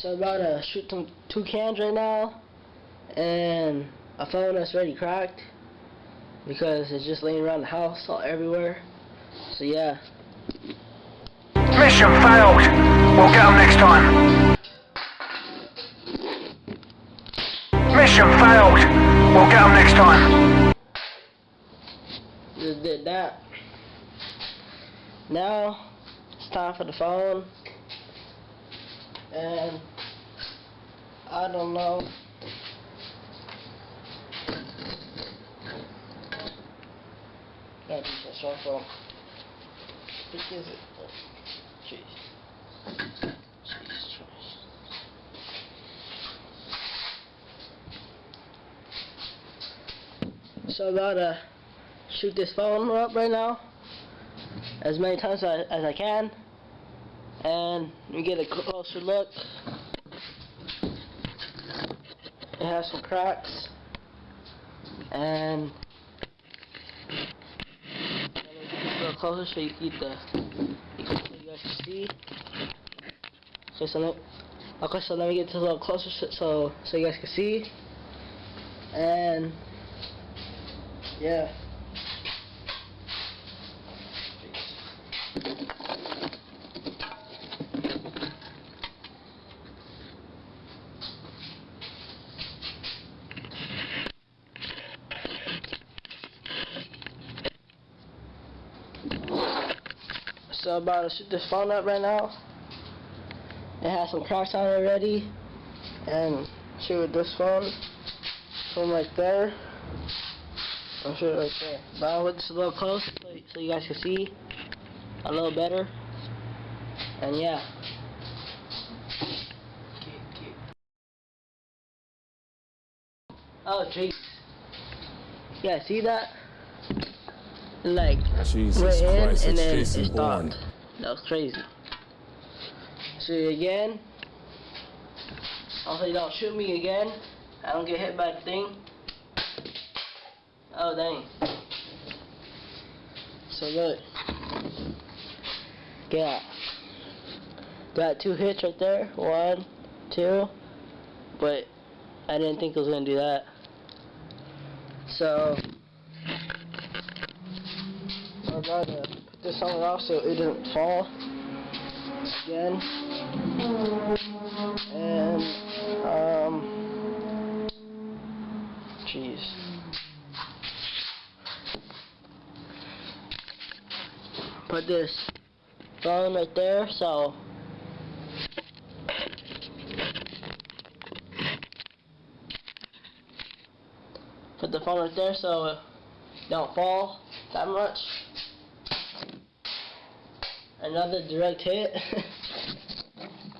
So I'm about to shoot two cans right now, and a phone that's already cracked because it's just laying around the house all everywhere. So yeah. Mission failed. We'll get them next time. Mission failed. We'll get them next time. Just did that. Now it's time for the phone, and I don't know. Gotta be so strong phone. What is it? Oh, jeez. Jesus Christ. So I'm about to shoot this phone up right now as many times as I can, and we get a closer look. It has some cracks, and I'm gonna get this a little closer so you guys can see. Okay, so let me get this a little closer so you guys can see, and yeah. So I'm about to shoot this phone up right now. It has some cracks on it already, and shoot with this phone from right there. I'll shoot it right there. But I'll put this a little close so you guys can see a little better. And yeah. Oh jeez. Yeah, see that? Like Jesus went in Christ, and then Jason it stopped. Bourne. That was crazy. Shoot it again. Also, you don't shoot me again. I don't get hit by the thing. Oh dang. So look. Yeah. Got 2 hits right there. 1, 2. But I didn't think it was gonna do that. So I'm about to put this on off so it doesn't fall again. And jeez. Put this phone right there so put the phone right there so it don't fall that much. Another direct hit.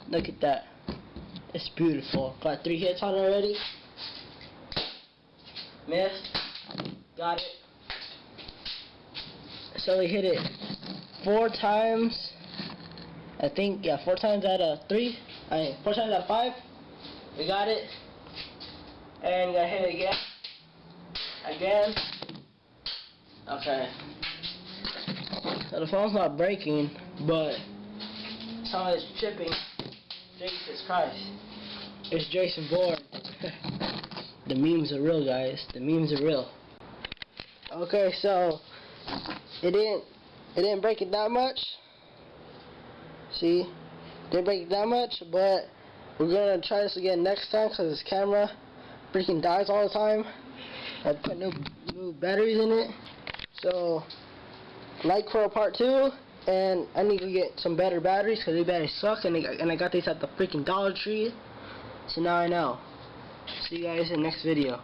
Look at that. It's beautiful. Got 3 hits on it already. Missed. Got it. So we hit it 4 times. I think, yeah, 4 times out of 3. 4 times out of 5. We got it. And got hit again. Again. Okay. So the phone's not breaking, but some of it's chipping. Jesus Christ. It's Jason Bourne. The memes are real, guys. The memes are real. Okay, so it didn't break it that much. See? Didn't break it that much, but we're gonna try this again next time because this camera freaking dies all the time. I put new batteries in it. So like for a part 2, and I need to get some better batteries because these batteries suck, and I got these at the freaking Dollar Tree. So now I know. See you guys in the next video.